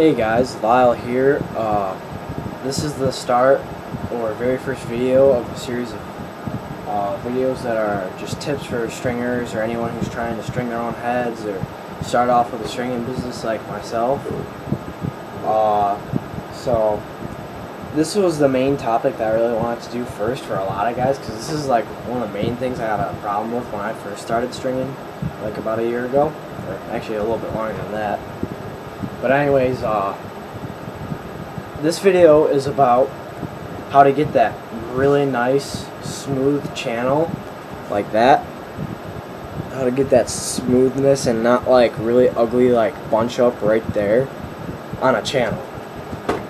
Hey guys, Lyle here. This is the start or very first video of a series of videos that are just tips for stringers or anyone who's trying to string their own heads or start off with a stringing business like myself. So this was the main topic that I really wanted to do first for a lot of guys, because this is like one of the main things I had a problem with when I first started stringing, like about a year ago, or actually a little bit longer than that. But anyways, this video is about how to get that really nice, smooth channel like that. How to get that smoothness and not like really ugly like bunch up right there on a channel.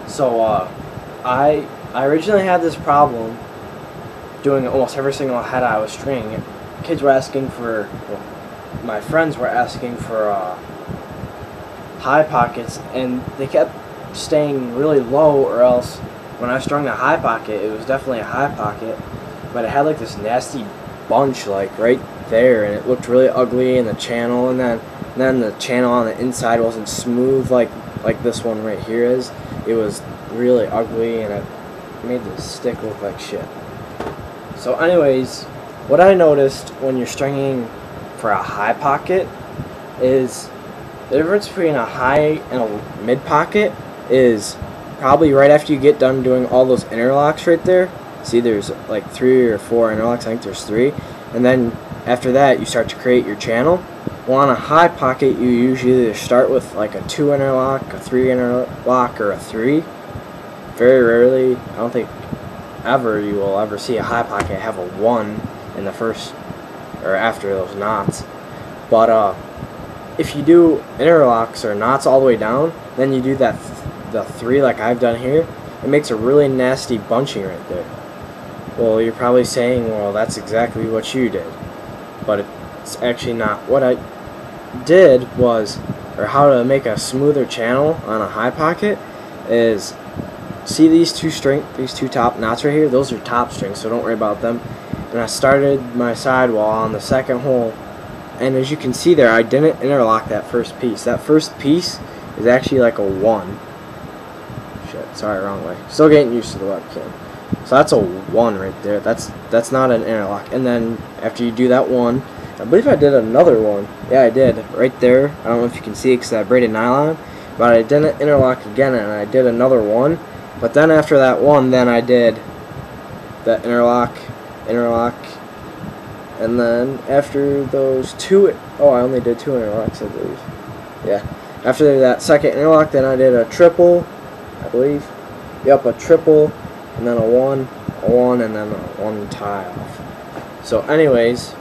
So I originally had this problem doing almost every single head I was stringing. Kids were asking for, well, my friends were asking for high pockets, and they kept staying really low, or else when I strung a high pocket, it was definitely a high pocket, but it had like this nasty bunch like right there, and it looked really ugly in the channel, and then the channel on the inside wasn't smooth like this one right here is. It was really ugly, and it made the stick look like shit. So anyways, what I noticed when you're stringing for a high pocket is the difference between a high and a mid pocket is probably right after you get done doing all those interlocks right there. See, there's like 3 or 4 interlocks. I think there's 3. And then after that, you start to create your channel. Well, on a high pocket, you usually either start with like a 2 interlock, a 3 interlock, or a 3. Very rarely, I don't think ever you will ever see a high pocket have a 1 in the first or after those knots. But if you do interlocks or knots all the way down, then you do the 3 like I've done here, it makes a really nasty bunching right there. Well, you're probably saying, well, that's exactly what you did, but it's actually not. What I did was, or how to make a smoother channel on a high pocket is, see these two top knots right here? Those are top strings, so don't worry about them. And I started my sidewall on the second hole, and as you can see there, I didn't interlock that first piece. That first piece is actually like a 1. Shit, sorry, wrong way. Still getting used to the webcam. So that's a 1 right there. That's not an interlock. And then after you do that 1, I believe I did another one. Yeah, I did. Right there. I don't know if you can see it because I braided nylon. But I didn't interlock again, and I did another 1. But then after that 1, then I did the interlock, and then after those 2, oh, I only did 2 interlocks, I believe. Yeah. After that second interlock, then I did a triple, I believe. Yep, a triple, and then a 1, and then a 1 tie off. So anyways,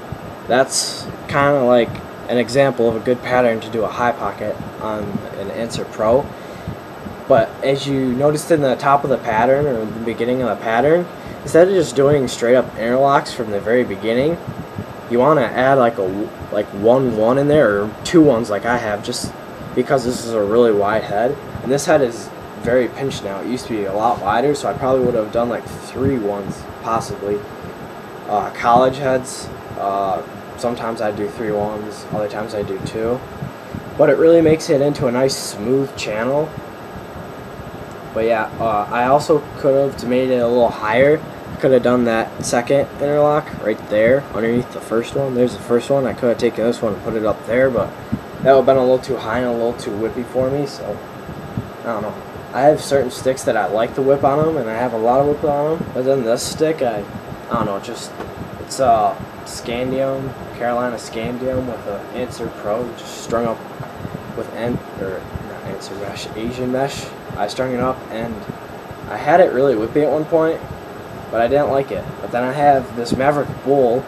that's kind of like an example of a good pattern to do a high pocket on an Insert Pro. But as you noticed in the top of the pattern, or the beginning of the pattern, instead of just doing straight up interlocks from the very beginning, you want to add like one 1 in there, or 2 1s like I have, just because this is a really wide head, and this head is very pinched now. It used to be a lot wider, so I probably would have done like 3 1s possibly. College heads, sometimes I do 3 1s, other times I do 2, but it really makes it into a nice smooth channel. But yeah, I also could have made it a little higher. Could have done that second interlock right there underneath the first one. There's the first one. I could have taken this one and put it up there, but that would have been a little too high and a little too whippy for me. So I don't know. I have certain sticks that I like to whip on them, and I have a lot of whip on them. But then this stick, I don't know. It's Scandium, Carolina Scandium with an Insert Pro, just strung up with not Insert mesh, Asian mesh. I strung it up, and I had it really whippy at one point, but I didn't like it. But then I have this Maverick Bull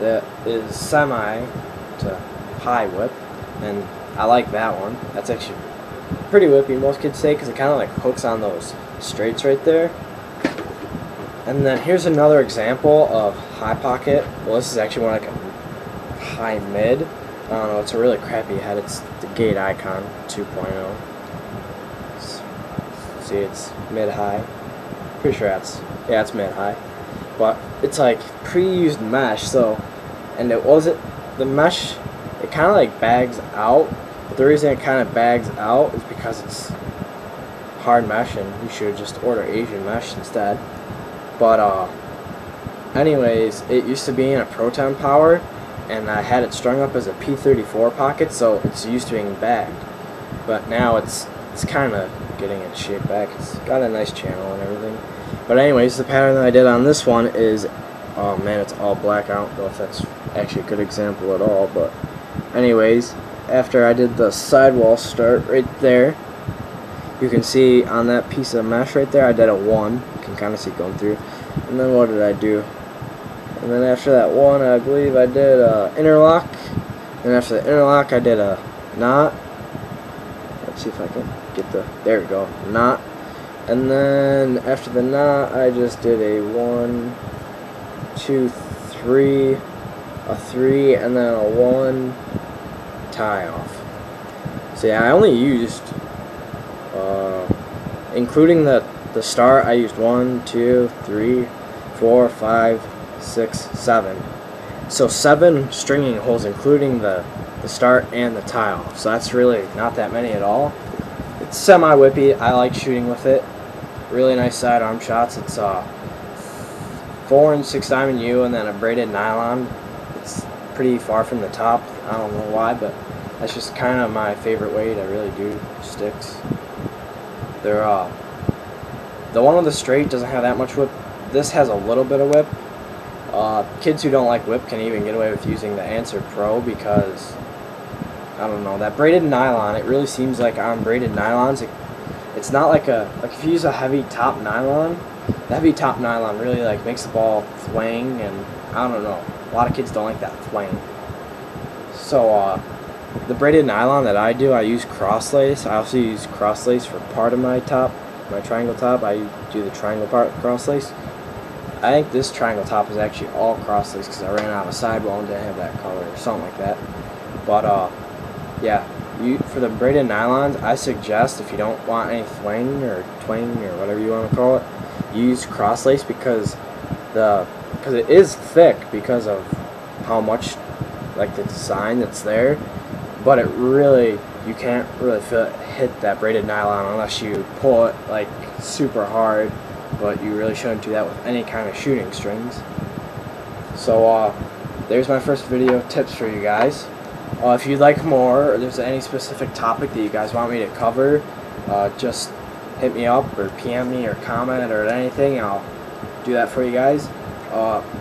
that is semi to high whip, and I like that one. That's actually pretty whippy, most kids say, because it kind of like hooks on those straights right there. And then here's another example of high pocket. Well, this is actually more like a high mid. I don't know, it's a really crappy head. It's the Gate Icon 2.0. See, it's mid-high. Pretty sure it's mid-high. But it's like pre-used mesh, so, and it wasn't, the mesh, it kind of like bags out. But the reason it kind of bags out is because it's hard mesh, and you should just order Asian mesh instead. But anyways, it used to be in a Proton Power, and I had it strung up as a P34 pocket, so it's used to being bagged. But now it's kind of getting its shape back. It's got a nice channel and everything. But anyways, the pattern that I did on this one is, oh man, it's all black. I don't know if that's actually a good example at all, but anyways, after I did the sidewall start right there, you can see on that piece of mesh right there, I did a 1. You can kind of see going through. And then what did I do? And then after that 1, I believe I did a interlock. And after the interlock, I did a knot. Let's see if I can get the, there we go, knot. And then after the knot, I just did a 1, 2, 3, a 3, and then a 1 tie off. So yeah, I only used, including the start, I used 1, 2, 3, 4, 5, 6, 7. So 7 stringing holes, including the start and the tie off. So that's really not that many at all. It's semi-whippy. I like shooting with it. Really nice sidearm shots. It's 4 and 6 diamond U, and then a braided nylon. It's pretty far from the top. I don't know why, but that's just kind of my favorite weight. I really do sticks. They're the one with the straight doesn't have that much whip. This has a little bit of whip. Kids who don't like whip can even get away with using the Answer Pro because, I don't know, that braided nylon, it really seems like on braided nylons, it's not like if you use a heavy top nylon, the heavy top nylon really like makes the ball thwang, and I don't know, a lot of kids don't like that thwang. So the braided nylon that I do, I use cross lace. I also use cross lace for part of my top, my triangle top. I do the triangle part cross lace. I think this triangle top is actually all cross lace because I ran out of sidewall and didn't have that color or something like that. But yeah, for the braided nylons, I suggest if you don't want any thwang or twang or whatever you want to call it, use cross lace because it is thick because of how much like the design that's there, but it really, you can't really feel it hit that braided nylon unless you pull it like super hard, but you really shouldn't do that with any kind of shooting strings. So there's my first video tips for you guys. If you'd like more, or there's any specific topic that you guys want me to cover, just hit me up or PM me or comment or anything, and I'll do that for you guys.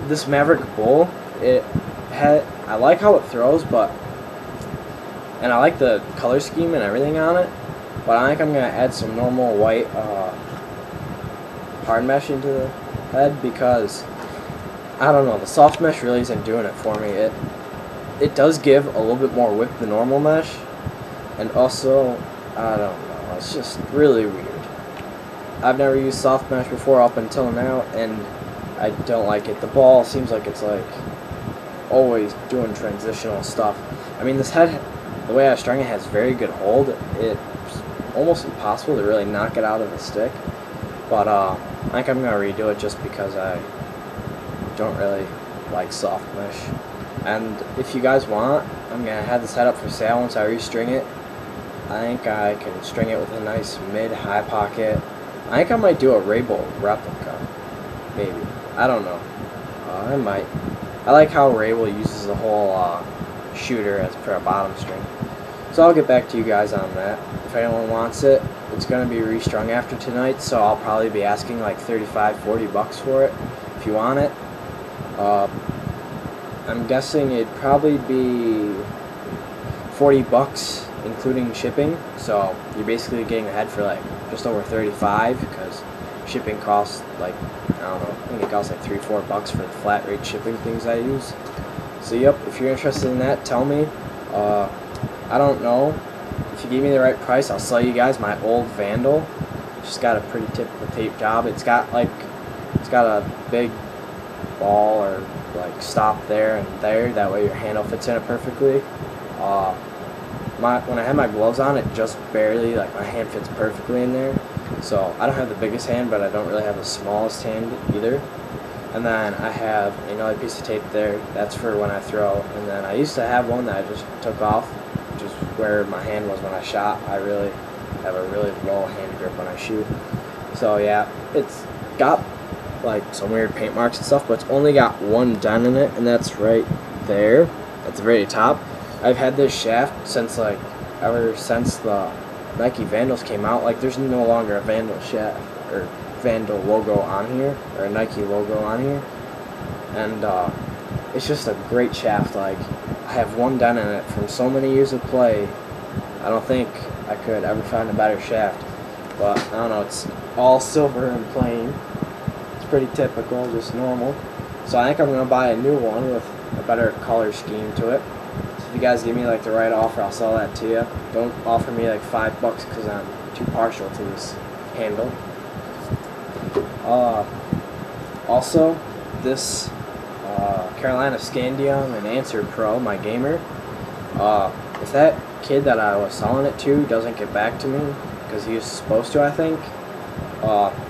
This Maverick Bull, I like how it throws, and I like the color scheme and everything on it, but I think I'm going to add some normal white hard mesh into the head because, I don't know, the soft mesh really isn't doing it for me. It does give a little bit more whip than normal mesh, and also, I don't know, it's just really weird. I've never used soft mesh before up until now, and I don't like it. The ball seems like it's like always doing transitional stuff. I mean, this head, the way I string it, has very good hold. It's almost impossible to really knock it out of the stick, but I think I'm going to redo it just because I don't really like soft mesh. And if you guys want, I'm going to have this head up for sale once I restring it. I think I can string it with a nice mid-high pocket. I think I might do a Raybolt replica, maybe. I don't know. I might. I like how Raybolt uses the whole shooter as for a bottom string. So I'll get back to you guys on that. If anyone wants it, it's going to be restrung after tonight, so I'll probably be asking like 35, 40 bucks for it if you want it. I'm guessing it'd probably be 40 bucks including shipping, so you're basically getting the head for like just over 35 because shipping costs like, I don't know, I think it costs like 3-4 bucks for the flat rate shipping things I use. So yep, if you're interested in that, tell me. I don't know, if you give me the right price, I'll sell you guys my old Vandal. It's just got a pretty typical tape job. It's got a big ball or like stop there and there, that way your handle fits in it perfectly. When I have my gloves on, it just barely, like my hand fits perfectly in there. So I don't have the biggest hand, but I don't really have the smallest hand either. And then I have another piece of tape there, that's for when I throw. And then I used to have one that I just took off, which is where my hand was when I shot. I really have a really low hand grip when I shoot. So yeah, it's got like some weird paint marks and stuff, but it's only got one dent in it, and that's right there at the very top. I've had this shaft since like ever since the Nike Vandals came out. Like there's no longer a Vandal shaft or Vandal logo on here, or a Nike logo on here, and it's just a great shaft. Like I have one dent in it from so many years of play. I don't think I could ever find a better shaft, but I don't know, it's all silver and plain. It's pretty typical, just normal. So I think I'm going to buy a new one with a better color scheme to it. So if you guys give me like the right offer, I'll sell that to you. Don't offer me like $5 because I'm too partial to this handle. Also, this Carolina Scandium and Answer Pro, my gamer, if that kid that I was selling it to doesn't get back to me, because he was supposed to, I think,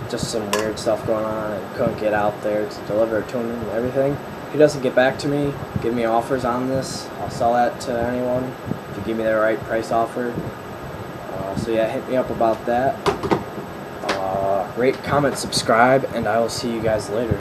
just some weird stuff going on and couldn't get out there to deliver it to him and everything. If he doesn't get back to me, give me offers on this, I'll sell that to anyone if you give me the right price offer. So yeah, hit me up about that. Rate, comment, subscribe, and I will see you guys later.